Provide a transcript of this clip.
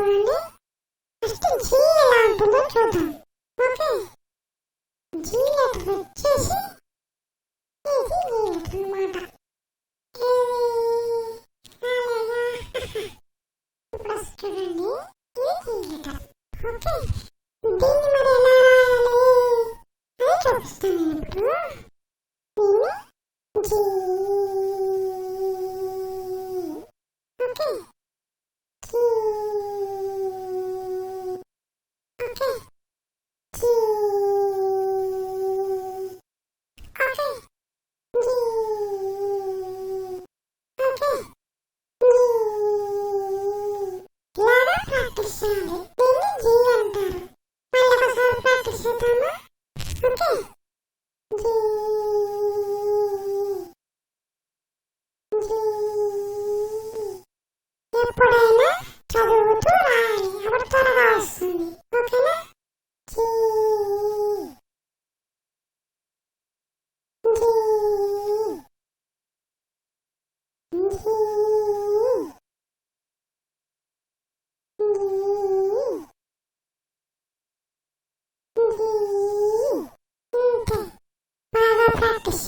చూడండి. First G ఎలా ఉంటుందో చూద్దాం. ఓకే, జీ లెటర్ వచ్చేసి ఇది ఈ లెటర్ అన్నమాట. ఇప్పుడు చూడండి, ఇది ఈ లెటర్. ఓకే, దీన్ని మరి ఎలా రాయాలి అని చూపిస్తాను నేను ఇప్పుడు. దీన్ని G. Okay, G. Okay, G. Okay, G. Okay, G. ఇలాగా ప్రాక్టీస్ చేయాలి. దీన్ని జీ అంటారు. మళ్ళీ ఒకసారి ప్రాక్టీస్ చేద్దామా? Okay, G. జీ. ఎప్పుడైనా చదువుతూ రాయాలి, అప్పుడు త్వరగా వస్తుంది. ఓకేనా? జీ. జీ. జీ. బాగా ప్రాక్టీస్